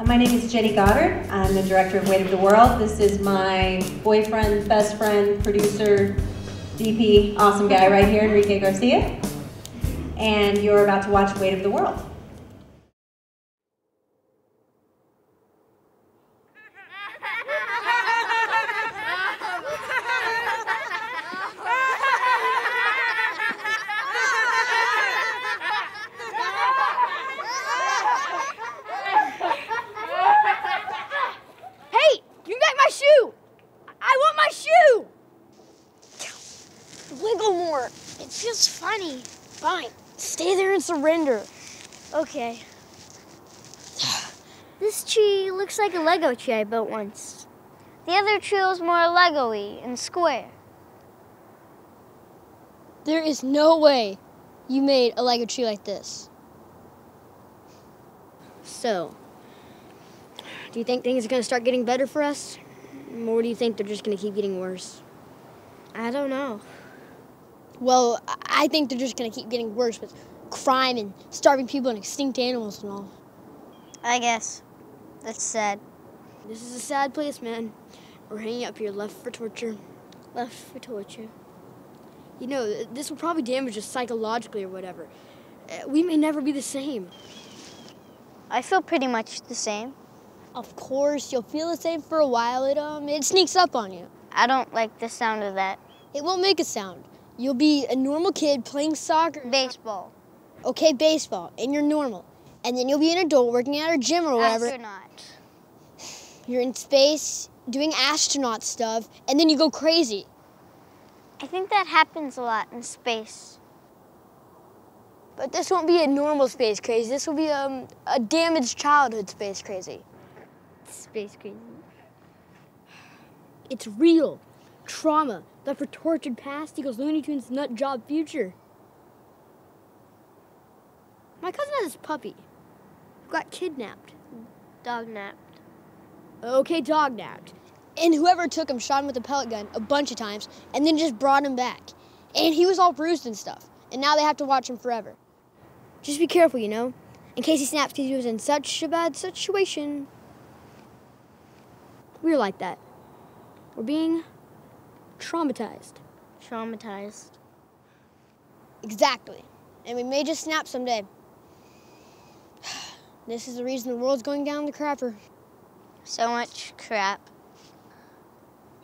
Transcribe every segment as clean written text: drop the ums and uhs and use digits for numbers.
My name is Jenny Goddard. I'm the director of Weight of the World. This is my boyfriend, best friend, producer, DP, awesome guy right here, Enrique Garcia. And you're about to watch Weight of the World. Hey, give me back my shoe! I want my shoe! Wiggle more. It feels funny. Fine. Stay there and surrender. Okay. This tree looks like a Lego tree I built once. The other tree was more Lego-y and square. There is no way you made a Lego tree like this. So, do you think things are going to start getting better for us? Or do you think they're just going to keep getting worse? I don't know. Well, I think they're just going to keep getting worse with crime and starving people and extinct animals and all. I guess. That's sad. This is a sad place, man. We're hanging up here, left for torture. Left for torture. You know, this will probably damage us psychologically or whatever. We may never be the same. I feel pretty much the same. Of course, you'll feel the same for a while. It sneaks up on you. I don't like the sound of that. It won't make a sound. You'll be a normal kid playing soccer. Baseball. Okay, baseball, and you're normal. And then you'll be an adult working at a gym or whatever. Astronaut. You're in space doing astronaut stuff, and then you go crazy. I think that happens a lot in space. But this won't be a normal space crazy. This will be a damaged childhood space crazy. Space crazy. It's real. Trauma. Left for tortured past equals Looney Tunes nut job future. My cousin has this puppy who got kidnapped. Dog napped. Okay, dog napped. And whoever took him shot him with a pellet gun a bunch of times and then just brought him back. And he was all bruised and stuff. And now they have to watch him forever. Just be careful, you know, in case he snaps because he was in such a bad situation. We're like that. We're being traumatized. Traumatized. Exactly. And we may just snap someday. This is the reason the world's going down the crapper. So much crap.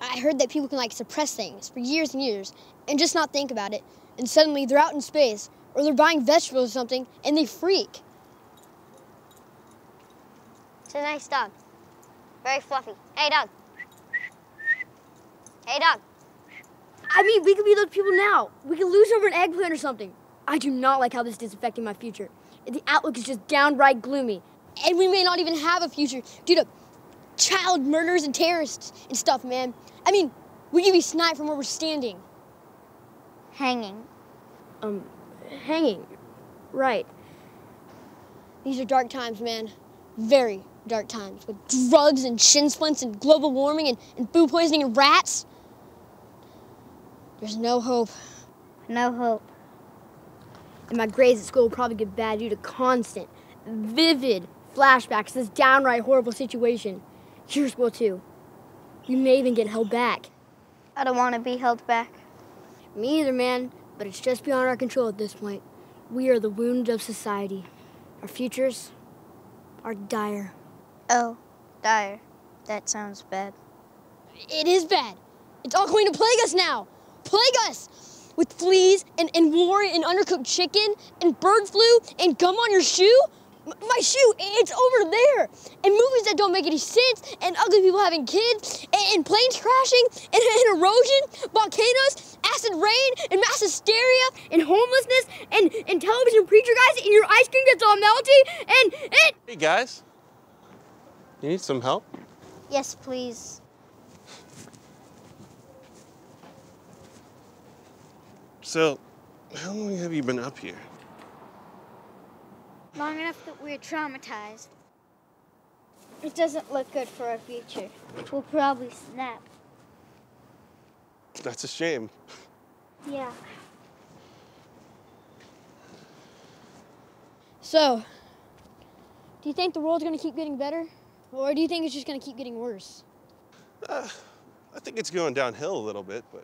I heard that people can like suppress things for years and years and just not think about it. And suddenly they're out in space or they're buying vegetables or something and they freak. It's a nice dog. Very fluffy. Hey, dog. Hey, dog. I mean, we could be those people now. We could lose over an eggplant or something. I do not like how this is affecting my future. The outlook is just downright gloomy. And we may not even have a future due to child murders and terrorists and stuff, man. I mean, we could be sniped from where we're standing. Hanging. Hanging. Right. These are dark times, man. Very dark times. With drugs and shin splints and global warming and food poisoning and rats. There's no hope. No hope. And my grades at school will probably get bad due to constant, vivid flashbacks to this downright horrible situation. Yours will too. You may even get held back. I don't want to be held back. Me either, man. But it's just beyond our control at this point. We are the wound of society. Our futures are dire. Oh, dire. That sounds bad. It is bad. It's all going to plague us now. Plague us! With fleas and war and undercooked chicken and bird flu and gum on your shoe? My shoe, it's over there. And movies that don't make any sense and ugly people having kids and planes crashing and erosion, volcanoes, acid rain and mass hysteria and homelessness and television preacher guys and your ice cream gets all melty and it... Hey guys, you need some help? Yes, please. So, how long have you been up here? Long enough that we're traumatized. It doesn't look good for our future. We'll probably snap. That's a shame. Yeah. So, do you think the world's gonna keep getting better? Or do you think it's just going to keep getting worse? I think it's going downhill a little bit, but...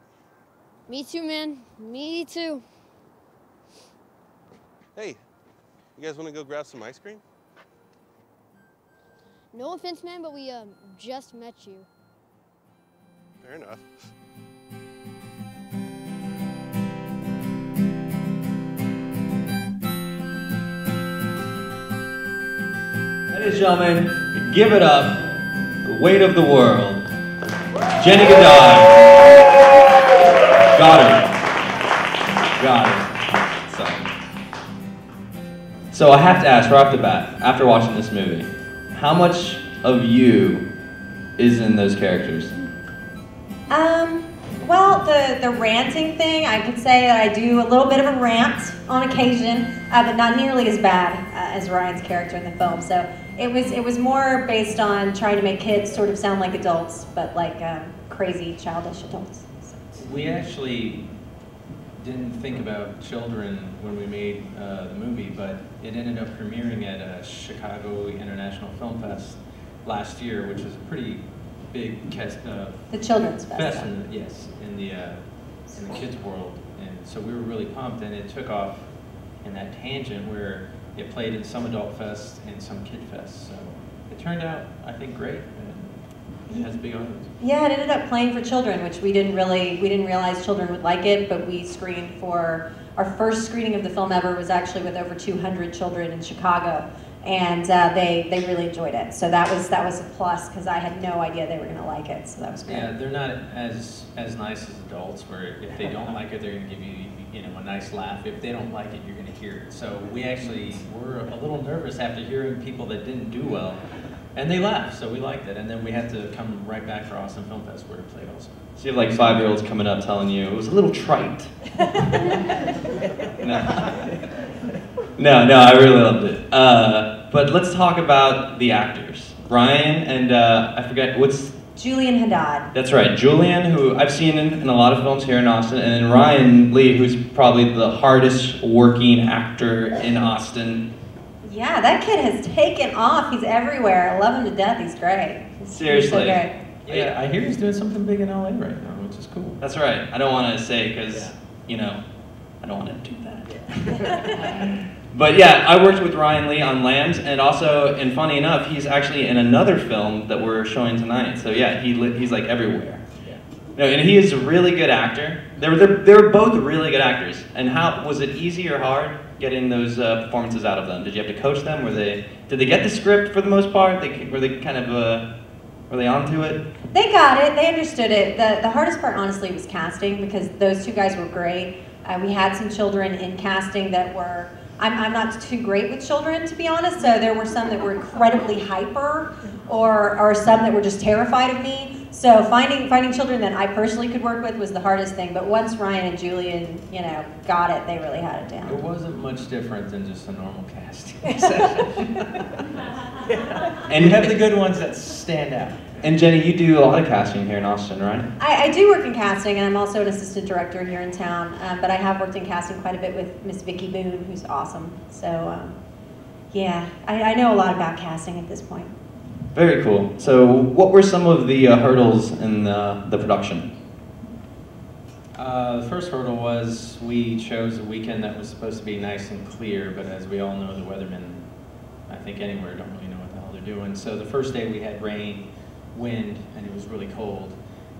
Me too, man. Me too. Hey, you guys want to go grab some ice cream? No offense, man, but we just met you. Fair enough. Ladies and gentlemen, give it up, the weight of the world, Jenny Goddard. Goddard. So I have to ask right off the bat, after watching this movie, how much of you is in those characters? Well, the ranting thing, I could say that I do a little bit of a rant on occasion, but not nearly as bad as Ryan's character in the film. So it was more based on trying to make kids sort of sound like adults, but like crazy, childish adults. So. We actually didn't think about children when we made the movie, but it ended up premiering at Chicago International Film Fest last year, which was a pretty big the children's fest. Yes, in the kids world, and so we were really pumped, and it took off in that tangent where it played in some adult fests and some kid fests. So it turned out, I think, great. And it has a big audience. Yeah, it ended up playing for children, which we didn't realize children would like it, but we screened for our first screening of the film ever was actually with over 200 children in Chicago. And they really enjoyed it. So that was a plus because I had no idea they were going to like it. So that was great. Yeah, they're not as nice as adults, where if they don't like it, they're going to give you a nice laugh. If they don't like it, you're going to hear it. So we actually were a little nervous after hearing people that didn't do well, and they laughed. So we liked it, and then we had to come right back for Austin Film Fest where it played also. So you have like 5-year-olds coming up telling you it was a little trite. No, I really loved it. But let's talk about the actors. Ryan and I forget what's... Julian Haddad. That's right, Julian, who I've seen in a lot of films here in Austin, and then Ryan Lee, who's probably the hardest working actor in Austin. Yeah, that kid has taken off. He's everywhere. I love him to death. He's great. Seriously. He's so great. Yeah, I hear he's doing something big in LA right now, which is cool. That's right. I don't want to say because, I don't want to do that. But yeah, I worked with Ryan Lee on Lambs, and also, and funny enough, he's actually in another film that we're showing tonight. So yeah, he's like everywhere. Yeah. No, and he is a really good actor. They were both really good actors. And how was it easy or hard getting those performances out of them? Did you have to coach them? Did they get the script for the most part? Were they onto it? They got it. They understood it. The hardest part, honestly, was casting because those two guys were great. We had some children in casting that were. I'm not too great with children, to be honest, so there were some that were incredibly hyper or some that were just terrified of me. So finding children that I personally could work with was the hardest thing, but once Ryan and Julian, got it, they really had it down. It wasn't much different than just a normal casting session. And you have the good ones that stand out. And Jenny, you do a lot of casting here in Austin, right? I do work in casting, and I'm also an assistant director here in town, but I have worked in casting quite a bit with Miss Vicki Boone, who's awesome. So, yeah, I know a lot about casting at this point. Very cool. So what were some of the hurdles in the production? The first hurdle was we chose a weekend that was supposed to be nice and clear, but as we all know, the weathermen, I think anywhere, don't really know what the hell they're doing. So the first day we had rain, wind, and it was really cold.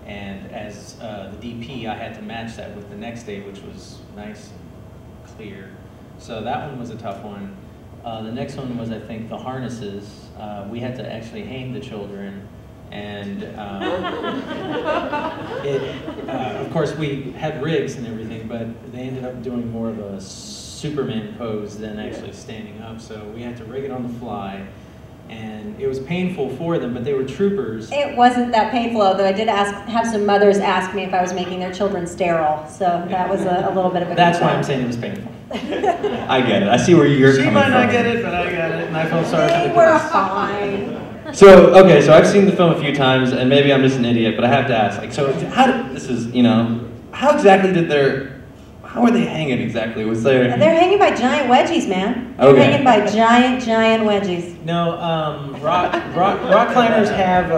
And as the DP, I had to match that with the next day, which was nice and clear. So that one was a tough one. The next one was, I think, the harnesses. We had to actually hang the children, and of course we had rigs and everything, but they ended up doing more of a Superman pose than actually standing up. So we had to rig it on the fly. And it was painful for them, but they were troopers. It wasn't that painful, although I did have some mothers ask me if I was making their children sterile, so that was a little bit of a That's concern. why I'm saying it was painful. I get it. I see where you're coming from. She might not get it, but I got it, and I felt sorry for the They kids. were fine. So, okay, so I've seen the film a few times, and maybe I'm just an idiot, but I have to ask, how exactly How are they hanging exactly? Was there? They're hanging by giant wedgies, man. They're Okay. hanging by giant wedgies. No, rock climbers have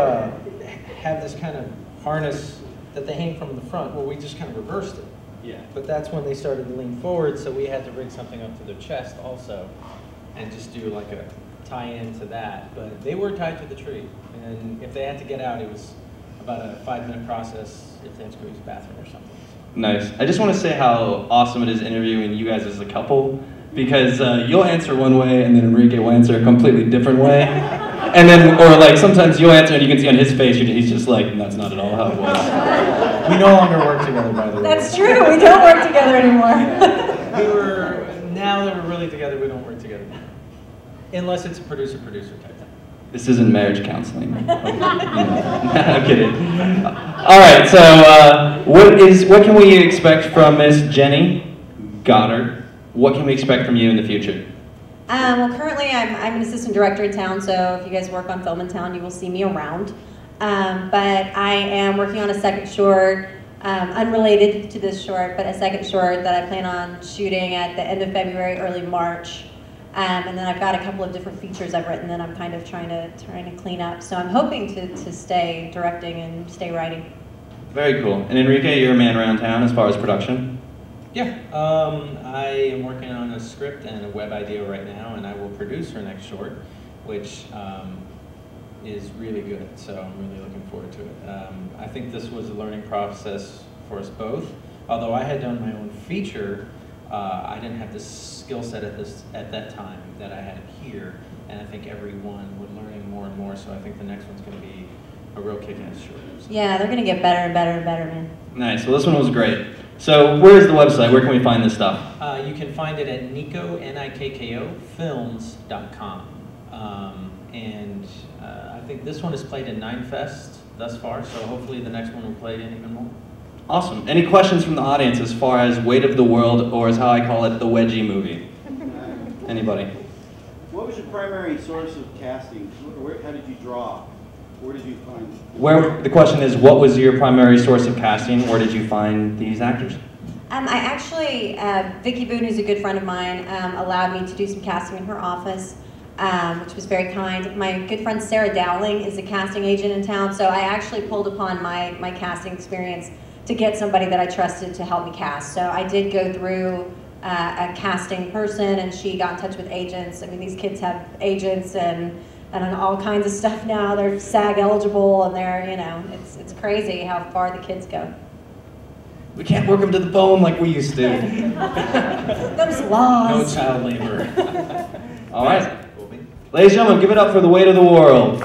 this kind of harness that they hang from the front. Well, we just kind of reversed it. Yeah. But that's when they started to lean forward, so we had to rig something up to their chest also, and just do like a tie-in to that. But they were tied to the tree, and if they had to get out, it was about a 5-minute process if they had to go use the bathroom or something. Nice. I just want to say how awesome it is interviewing you guys as a couple, because you'll answer one way and then Enrique will answer a completely different way. And then, or like sometimes you'll answer and you can see on his face, he's just like, that's not at all how it was. We no longer work together, by the way. That's true. We don't work together anymore. Now that we're really together, we don't work together. Unless it's a producer-producer type thing. This isn't marriage counseling. I'm kidding. All right, so what can we expect from Miss Jenny Goddard? What can we expect from you in the future? Well, currently I'm an assistant director in town, so if you guys work on film in town, you will see me around. But I am working on a second short, unrelated to this short, but a second short that I plan on shooting at the end of February, early March. And then I've got a couple of different features I've written that I'm kind of trying to clean up. So I'm hoping to stay directing and stay writing. Very cool. And Enrique, you're a man around town as far as production? Yeah, I am working on a script and a web idea right now, and I will produce her next short, which is really good, so I'm really looking forward to it. I think this was a learning process for us both. Although I had done my own feature, I didn't have the skill set at that time that I had here, and I think everyone was learning more and more, so I think the next one's going to be a real kick-ass short. So. Yeah, they're going to get better and better and better, man. Nice. Well, this one was great. So where's the website? Where can we find this stuff? You can find it at Nikko films.com. And I think this one is played in 9 fests thus far, so hopefully the next one will play in even more. Awesome. Any questions from the audience as far as Weight of the World, or as how I call it, the Wedgie movie? Anybody? What was your primary source of casting? How did you draw? Where did you find? The question is, what was your primary source of casting? Where did you find these actors? I actually, Vicki Boone, who's a good friend of mine, allowed me to do some casting in her office, which was very kind. My good friend Sarah Dowling is a casting agent in town, so I actually pulled upon my casting experience to get somebody that I trusted to help me cast. So I did go through a casting person, and she got in touch with agents. I mean, these kids have agents and all kinds of stuff now. They're SAG eligible, and they're, it's crazy how far the kids go. We can't work them to the bone like we used to. Those laws. No child labor. All right. Ladies and gentlemen, give it up for the Weight of the World.